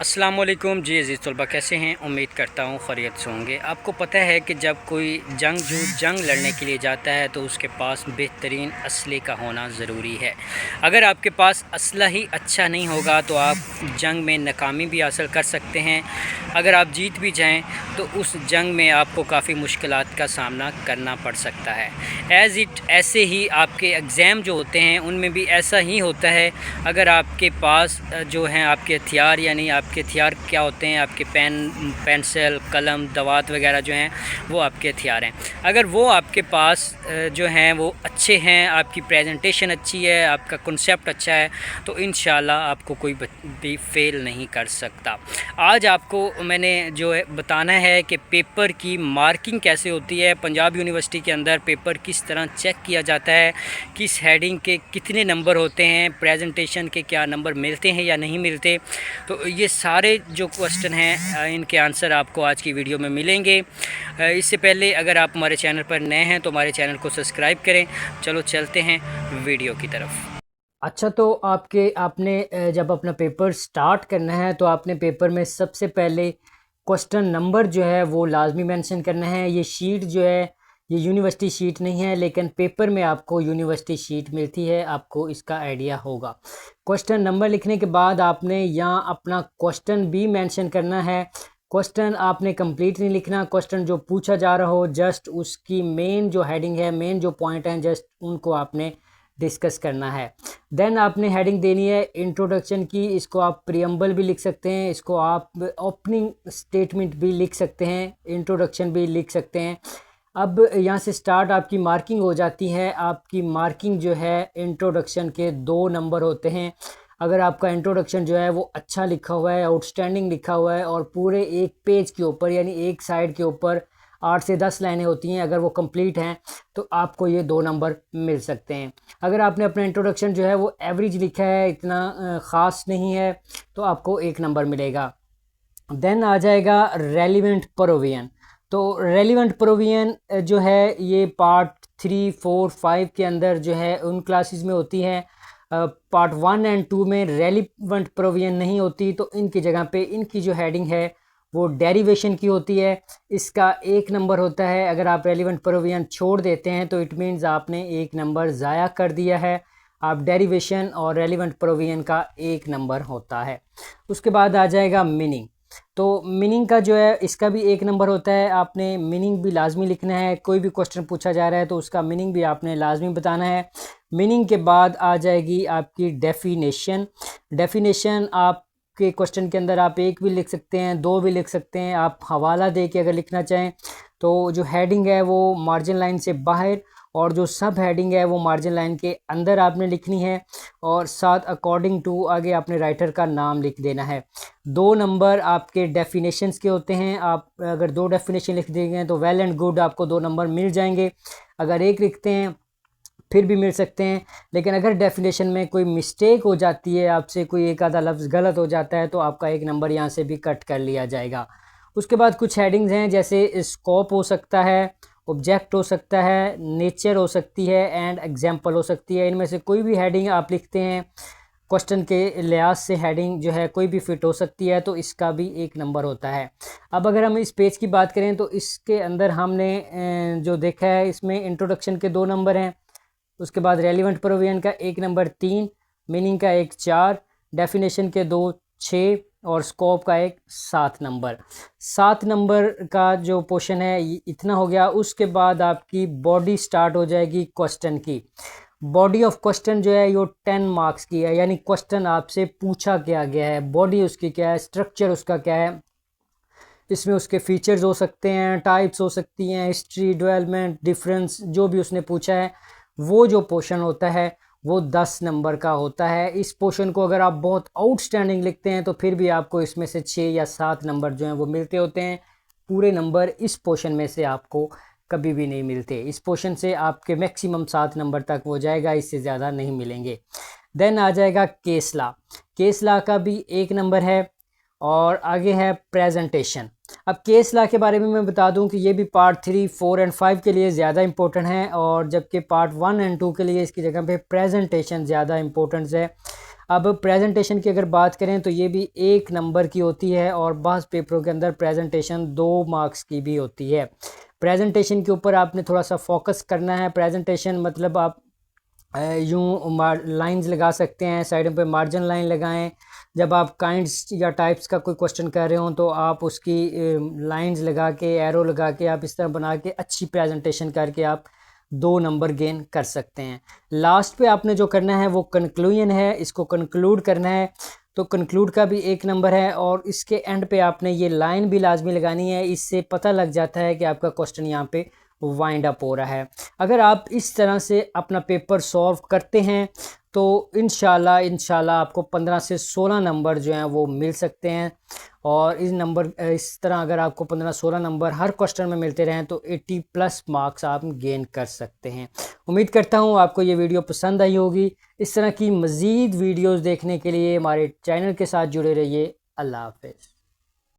अस्सलाम वालेकुम जी अज़ीज़ तलबा, कैसे हैं? उम्मीद करता हूँ खैरियत से होंगे। आपको पता है कि जब कोई जंग लड़ने के लिए जाता है तो उसके पास बेहतरीन असले का होना ज़रूरी है। अगर आपके पास असला ही अच्छा नहीं होगा तो आप जंग में नाकामी भी हासिल कर सकते हैं। अगर आप जीत भी जाएं तो उस जंग में आपको काफ़ी मुश्किलात का सामना करना पड़ सकता है। ऐसे ही आपके एग्ज़ाम जो होते हैं उनमें भी ऐसा ही होता है। अगर आपके पास जो हैं आपके हथियार, यानी आपके हथियार क्या होते हैं, आपके पेंसिल, कलम, दवात वगैरह जो हैं वो आपके हथियार हैं। अगर वो आपके पास जो हैं वो अच्छे हैं, आपकी प्रेजेंटेशन अच्छी है, आपका कॉन्सेप्ट अच्छा है, तो इंशाल्लाह आपको कोई भी फेल नहीं कर सकता। आज आपको मैंने जो है बताना है कि पेपर की मार्किंग कैसे होती है। पंजाब यूनिवर्सिटी के अंदर पेपर किस तरह चेक किया जाता है, किस हेडिंग के कितने नंबर होते हैं, प्रेजेंटेशन के क्या नंबर मिलते हैं या नहीं मिलते। तो ये सारे जो क्वेश्चन हैं इनके आंसर आपको आज की वीडियो में मिलेंगे। इससे पहले अगर आप हमारे चैनल पर नए हैं तो हमारे चैनल को सब्सक्राइब करें। चलो चलते हैं वीडियो की तरफ। अच्छा, तो आपने जब अपना पेपर स्टार्ट करना है तो आपने पेपर में सबसे पहले क्वेश्चन नंबर जो है वो लाजमी मेंशन करना है। ये शीट जो है ये यूनिवर्सिटी शीट नहीं है, लेकिन पेपर में आपको यूनिवर्सिटी शीट मिलती है, आपको इसका आइडिया होगा। क्वेश्चन नंबर लिखने के बाद आपने यहाँ अपना क्वेश्चन भी मेंशन करना है। क्वेश्चन आपने कंप्लीट नहीं लिखना, क्वेश्चन जो पूछा जा रहा हो जस्ट उसकी मेन जो हेडिंग है, मेन जो पॉइंट हैं, जस्ट उनको आपने डिस्कस करना है। देन आपने हेडिंग देनी है इंट्रोडक्शन की। इसको आप प्रियम्बल भी लिख सकते हैं, इसको आप ओपनिंग स्टेटमेंट भी लिख सकते हैं, इंट्रोडक्शन भी लिख सकते हैं। अब यहाँ से स्टार्ट आपकी मार्किंग हो जाती है। आपकी मार्किंग जो है इंट्रोडक्शन के 2 नंबर होते हैं। अगर आपका इंट्रोडक्शन जो है वो अच्छा लिखा हुआ है, आउटस्टैंडिंग लिखा हुआ है, और पूरे एक पेज के ऊपर यानी एक साइड के ऊपर 8 से 10 लाइनें होती हैं, अगर वो कंप्लीट हैं तो आपको ये 2 नंबर मिल सकते हैं। अगर आपने अपना इंट्रोडक्शन जो है वो एवरेज लिखा है, इतना ख़ास नहीं है, तो आपको 1 नंबर मिलेगा। देन आ जाएगा रेलिवेंट प्रोविजन। तो रेलिवेंट प्रोविजन जो है ये पार्ट 3, 4, 5 के अंदर जो है उन क्लासेस में होती है। पार्ट 1 एंड 2 में रेलिवेंट प्रोविजन नहीं होती, तो इनकी जगह पे इनकी जो हेडिंग है वो डेरिवेशन की होती है। इसका 1 नंबर होता है। अगर आप रेलिवेंट प्रोविजन छोड़ देते हैं तो इट मीन्स आपने 1 नंबर ज़ाया कर दिया है। आप डेरिवेशन और रेलिवेंट प्रोविजन का 1 नंबर होता है। उसके बाद आ जाएगा मीनिंग। तो मीनिंग का जो है इसका भी 1 नंबर होता है। आपने मीनिंग भी लाजमी लिखना है। कोई भी क्वेश्चन पूछा जा रहा है तो उसका मीनिंग भी आपने लाजमी बताना है। मीनिंग के बाद आ जाएगी आपकी डेफिनेशन। डेफिनेशन आपके क्वेश्चन के अंदर आप 1 भी लिख सकते हैं, 2 भी लिख सकते हैं। आप हवाला दे के अगर लिखना चाहें तो जो हेडिंग है वो मार्जिन लाइन से बाहर और जो सब हेडिंग है वो मार्जिन लाइन के अंदर आपने लिखनी है, और साथ अकॉर्डिंग टू आगे आपने राइटर का नाम लिख देना है। 2 नंबर आपके डेफिनेशंस के होते हैं। आप अगर 2 डेफिनेशन लिख देंगे तो वेल एंड गुड, आपको 2 नंबर मिल जाएंगे। अगर 1 लिखते हैं फिर भी मिल सकते हैं, लेकिन अगर डेफिनेशन में कोई मिस्टेक हो जाती है, आपसे कोई एक आधा लफ्ज़ गलत हो जाता है, तो आपका 1 नंबर यहाँ से भी कट कर लिया जाएगा। उसके बाद कुछ हेडिंग्स हैं, जैसे स्कोप हो सकता है, ऑब्जेक्ट हो सकता है, नेचर हो सकती है, एंड एग्जाम्पल हो सकती है। इनमें से कोई भी हेडिंग आप लिखते हैं, क्वेश्चन के लिहाज से हेडिंग जो है कोई भी फिट हो सकती है, तो इसका भी 1 नंबर होता है। अब अगर हम इस पेज की बात करें तो इसके अंदर हमने जो देखा है इसमें इंट्रोडक्शन के 2 नंबर हैं। उसके बाद रेलिवेंट प्रोविजन का 1 नंबर 3, मीनिंग का 1 4, डेफिनेशन के 2 6 और स्कोप का 1 7 नंबर। 7 नंबर का जो पोर्शन है इतना हो गया। उसके बाद आपकी बॉडी स्टार्ट हो जाएगी क्वेश्चन की। बॉडी ऑफ क्वेश्चन जो है ये 10 मार्क्स की है, यानी क्वेश्चन आपसे पूछा क्या गया है, बॉडी उसकी क्या है, स्ट्रक्चर उसका क्या है। इसमें उसके फीचर्स हो सकते हैं, टाइप्स हो सकती हैं, हिस्ट्री, डेवलपमेंट, डिफरेंस, जो भी उसने पूछा है वो जो पोर्शन होता है वो 10 नंबर का होता है। इस पोर्शन को अगर आप बहुत आउटस्टैंडिंग लिखते हैं तो फिर भी आपको इसमें से 6 या 7 नंबर जो हैं वो मिलते होते हैं। पूरे नंबर इस पोर्शन में से आपको कभी भी नहीं मिलते। इस पोर्शन से आपके मैक्सिमम 7 नंबर तक हो जाएगा, इससे ज़्यादा नहीं मिलेंगे। देन आ जाएगा केस लॉ। केस लॉ का भी 1 नंबर है। और आगे है प्रेजेंटेशन। अब केस लॉ के बारे में मैं बता दूं कि ये भी पार्ट 3, 4 एंड 5 के लिए ज़्यादा इंपॉर्टेंट है, और जबकि पार्ट 1 एंड 2 के लिए इसकी जगह पे प्रेजेंटेशन ज़्यादा इंपॉर्टेंट है। अब प्रेजेंटेशन की अगर बात करें तो ये भी 1 नंबर की होती है और बाज़ पेपरों के अंदर प्रेजेंटेशन 2 मार्क्स की भी होती है। प्रेजेंटेशन के ऊपर आपने थोड़ा सा फोकस करना है। प्रेजेंटेशन मतलब आप यूँ लाइंस लगा सकते हैं, साइडों पे मार्जिन लाइन लगाएं। जब आप काइंड्स या टाइप्स का कोई क्वेश्चन कर रहे हो तो आप उसकी लाइंस लगा के, एरो लगा के, आप इस तरह बना के अच्छी प्रेजेंटेशन करके आप 2 नंबर गेन कर सकते हैं। लास्ट पे आपने जो करना है वो कंक्लूजन है, इसको कंक्लूड करना है, तो कंक्लूड का भी 1 नंबर है और इसके एंड पे आपने ये लाइन भी लाजमी लगानी है। इससे पता लग जाता है कि आपका क्वेश्चन यहाँ पे वाइंड अप हो रहा है। अगर आप इस तरह से अपना पेपर सॉल्व करते हैं तो इंशाल्लाह आपको 15 से 16 नंबर जो हैं वो मिल सकते हैं। और इस तरह अगर आपको 15-16 नंबर हर क्वेश्चन में मिलते रहें तो 80+ मार्क्स आप गेन कर सकते हैं। उम्मीद करता हूँ आपको ये वीडियो पसंद आई होगी। इस तरह की मज़ीद वीडियोज़ देखने के लिए हमारे चैनल के साथ जुड़े रहिए। अल्लाह हाफ़िज़।